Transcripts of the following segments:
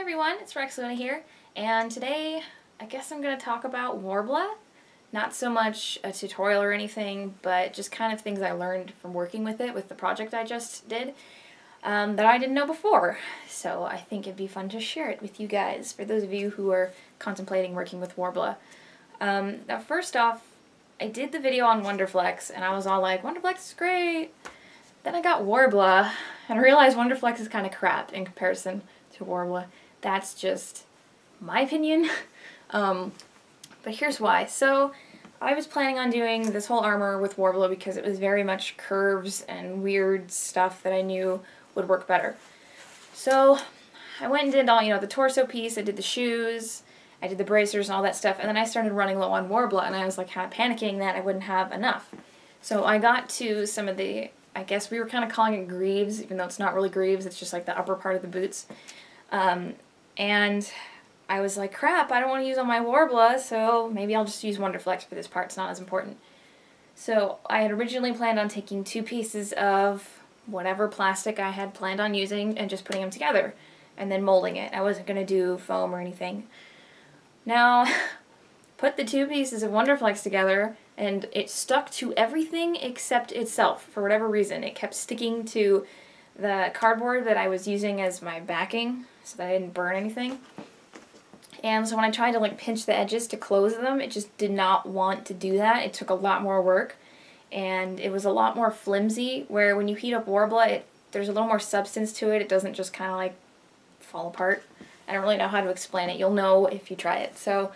everyone, it's Luna here, and today I guess I'm going to talk about Worbla. Not so much a tutorial or anything, but just kind of things I learned from working with it with the project I just did that I didn't know before. So I think it'd be fun to share it with you guys, for those of you who are contemplating working with Worbla. Now first off, I did the video on Wonderflex, and I was all like, Wonderflex is great! Then I got Worbla, and I realized Wonderflex is kind of crap in comparison to Worbla. That's just my opinion. But here's why. So I was planning on doing this whole armor with Worbla because it was very much curves and weird stuff that I knew would work better. So I went and did all, the torso piece, I did the shoes, I did the bracers and all that stuff, and then I started running low on Worbla, and I was like kind of panicking that I wouldn't have enough. So I got to some of the, I guess we were kind of calling it greaves, even though it's not really greaves, it's just like the upper part of the boots. And I was like, crap, I don't want to use all my Worbla, so maybe I'll just use Wonderflex for this part, it's not as important. So I had originally planned on taking 2 pieces of whatever plastic I had planned on using and just putting them together, and then molding it. I wasn't going to do foam or anything. Now, put the 2 pieces of Wonderflex together, and it stuck to everything except itself, for whatever reason. It kept sticking to the cardboard that I was using as my backing, so that I didn't burn anything. And so when I tried to pinch the edges to close them, it just did not want to do that. It took a lot more work, and it was a lot more flimsy, where when you heat up Worbla, there's a little more substance to it. It doesn't just kind of fall apart. I don't really know how to explain it. You'll know if you try it. So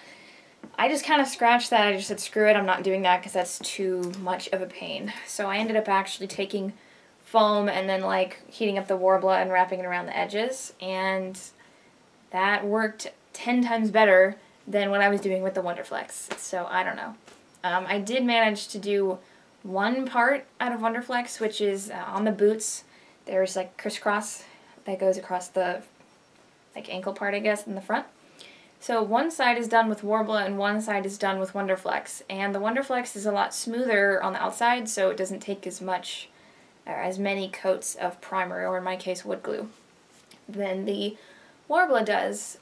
I just kind of scratched that. I just said, screw it, I'm not doing that because that's too much of a pain. So I ended up actually taking foam and then heating up the Worbla and wrapping it around the edges, and that worked 10 times better than what I was doing with the Wonderflex. So I don't know. I did manage to do one part out of Wonderflex, which is on the boots. There's crisscross that goes across the ankle part, I guess, in the front. So one side is done with Worbla and one side is done with Wonderflex, and the Wonderflex is a lot smoother on the outside, so it doesn't take as much or as many coats of primer, or in my case wood glue, than the Worbla does,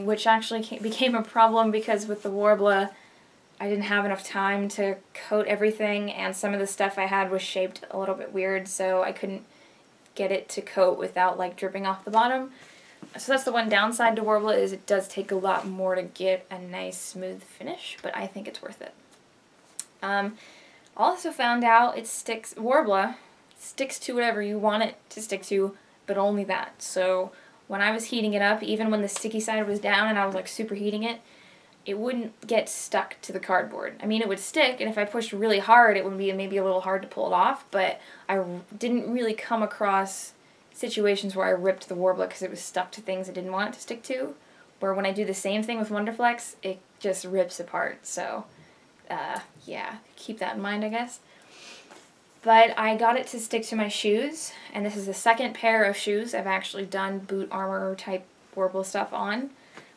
which actually became a problem because with the Worbla I didn't have enough time to coat everything, and some of the stuff I had was shaped a little bit weird, so I couldn't get it to coat without dripping off the bottom. So that's the one downside to Worbla, is it does take a lot more to get a nice smooth finish, but I think it's worth it. Also found out Worbla sticks to whatever you want it to stick to, but only that. So when I was heating it up, even when the sticky side was down and I was superheating it, it wouldn't get stuck to the cardboard. I mean, it would stick, and if I pushed really hard, it would be maybe a little hard to pull it off, but I didn't really come across situations where I ripped the Worbla because it was stuck to things I didn't want it to stick to, where when I do the same thing with Wonderflex, it just rips apart. So, yeah, keep that in mind, I guess. But I got it to stick to my shoes, and this is the second pair of shoes I've actually done boot armor type Worbla stuff on,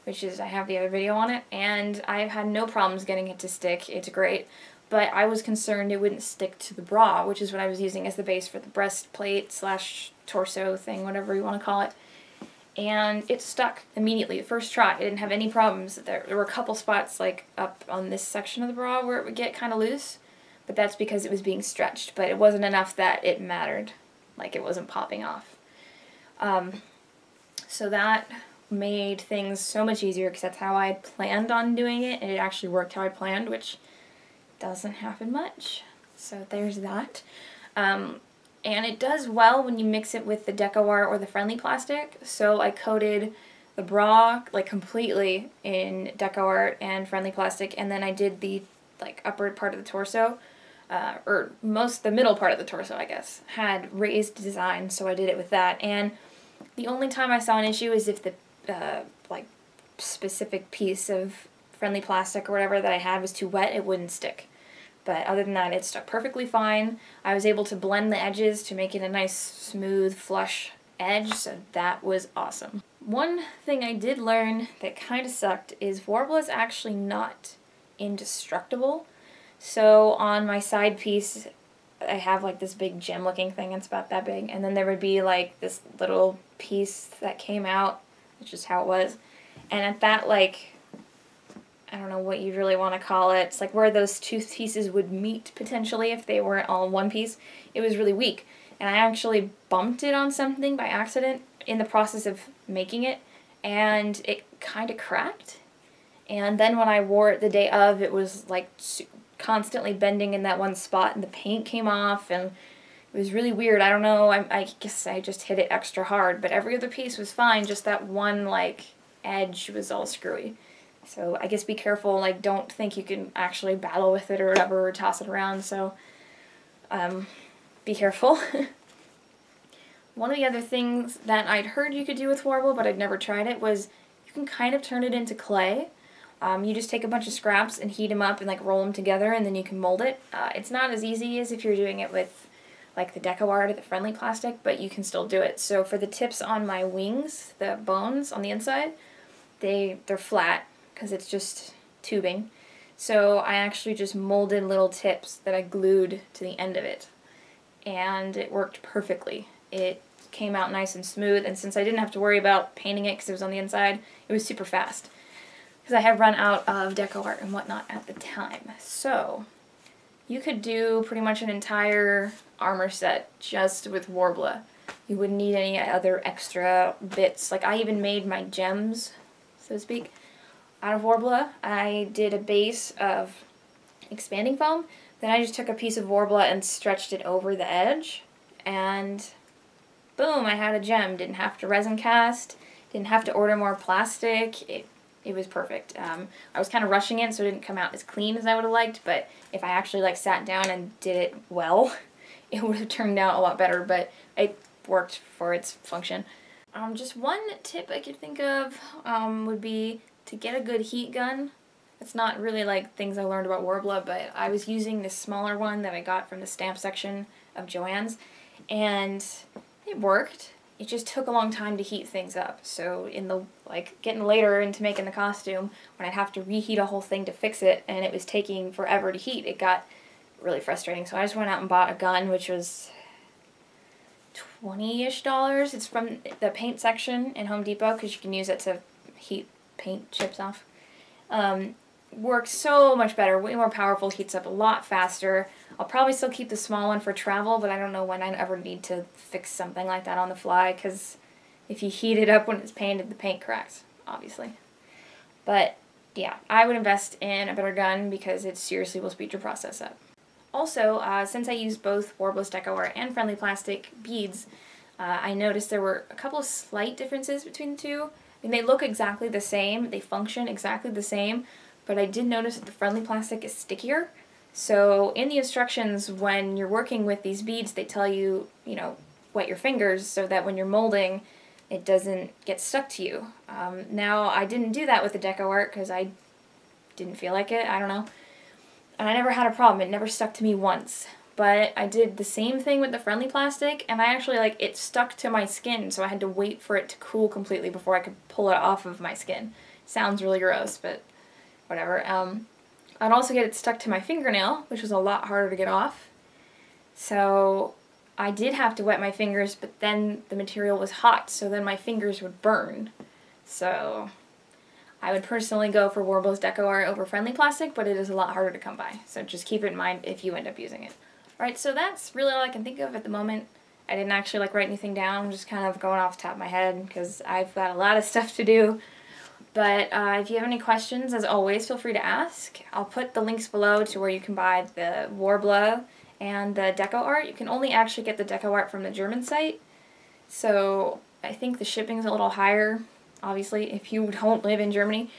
which is, I have the other video on it, and I've had no problems getting it to stick. It's great. But I was concerned it wouldn't stick to the bra, which is what I was using as the base for the breastplate slash torso thing, whatever you want to call it. And it stuck immediately, the first try. I didn't have any problems. There were a couple spots up on this section of the bra where it would get kind of loose, but that's because it was being stretched, but it wasn't enough that it mattered, it wasn't popping off. So that made things so much easier because that's how I had planned on doing it, and it actually worked how I planned, which doesn't happen much. So there's that. And it does well when you mix it with the Deco Art or the Friendly Plastic. So I coated the bra completely in Deco Art and Friendly Plastic, and then I did the upper part of the torso, or the middle part of the torso, I guess, had raised design, so I did it with that. And the only time I saw an issue is if the specific piece of Friendly Plastic or whatever that I had was too wet, it wouldn't stick. But other than that, it stuck perfectly fine. I was able to blend the edges to make it a nice, smooth, flush edge, so that was awesome. One thing I did learn that kind of sucked is Worbla is actually not indestructible. So on my side piece, I have this big gem-looking thing, it's about that big, and then there would be this little piece that came out It's just how it was. And at that, like, I don't know what you really want to call it. It's like where those two pieces would meet potentially if they weren't all in one piece. It was really weak. And I actually bumped it on something by accident in the process of making it, and it kind of cracked. And then when I wore it the day of, it was like constantly bending in that one spot, and the paint came off, and it was really weird. I don't know, I guess I just hit it extra hard, but every other piece was fine, just that one, like, edge was all screwy. So I guess be careful, like, don't think you can actually battle with it or whatever, or toss it around, so be careful. One of the other things that I'd heard you could do with Worbla, but I'd never tried it, was you can kind of turn it into clay. You just take a bunch of scraps and heat them up and like roll them together, and then you can mold it. It's not as easy as if you're doing it with like the Deco Art or the friendly plastic, but you can still do it. So for the tips on my wings, the bones on the inside, they're flat because it's just tubing. So I actually just molded little tips that I glued to the end of it, and it worked perfectly. It came out nice and smooth, and since I didn't have to worry about painting it because it was on the inside, it was super fast. Because I had run out of Deco Art and whatnot at the time. So you could do pretty much an entire armor set just with Worbla. You wouldn't need any other extra bits. Like, I even made my gems, so to speak, out of Worbla. I did a base of expanding foam, then I just took a piece of Worbla and stretched it over the edge, and boom, I had a gem. Didn't have to resin cast, didn't have to order more plastic. It was perfect. I was kind of rushing it, so it didn't come out as clean as I would have liked, but if I actually like sat down and did it well, it would have turned out a lot better, but it worked for its function. Just one tip I could think of would be to get a good heat gun. It's not really like things I learned about Worbla, but I was using this smaller one that I got from the stamp section of Joann's, and it worked. It just took a long time to heat things up. So in the, like, getting later into making the costume, when I'd have to reheat a whole thing to fix it, and it was taking forever to heat, it got really frustrating. So I just went out and bought a gun, which was $20-ish. It's from the paint section in Home Depot, because you can use it to heat paint chips off. Works so much better, way more powerful, heats up a lot faster. I'll probably still keep the small one for travel, but I don't know when I ever need to fix something like that on the fly, because if you heat it up when it's painted, the paint cracks, obviously. But yeah, I would invest in a better gun because it seriously will speed your process up. Also, since I used both Worbla's Deco Art and friendly plastic beads, I noticed there were a couple of slight differences between the two. I mean, they look exactly the same, they function exactly the same, but I did notice that the friendly plastic is stickier. So in the instructions, when you're working with these beads, they tell you, wet your fingers so that when you're molding, it doesn't get stuck to you. Now, I didn't do that with the Deco Art because I didn't feel like it, I don't know. And I never had a problem, it never stuck to me once. But I did the same thing with the friendly plastic, and I actually, it stuck to my skin, so I had to wait for it to cool completely before I could pull it off of my skin. Sounds really gross, but whatever. I'd also get it stuck to my fingernail, which was a lot harder to get off. So I did have to wet my fingers, but then the material was hot, so then my fingers would burn. So I would personally go for Worbla's Deco Art over friendly plastic, but it is a lot harder to come by. So just keep it in mind if you end up using it. Alright, so that's really all I can think of at the moment. I didn't actually write anything down, I'm just kind of going off the top of my head because I've got a lot of stuff to do. But if you have any questions, as always, feel free to ask. I'll put the links below to where you can buy the Worbla and the Deco Art. You can only actually get the Deco Art from the German site, so I think the shipping's a little higher, obviously, if you don't live in Germany.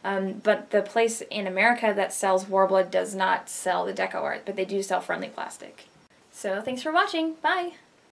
But the place in America that sells Worbla does not sell the Deco Art, but they do sell friendly plastic. So thanks for watching. Bye!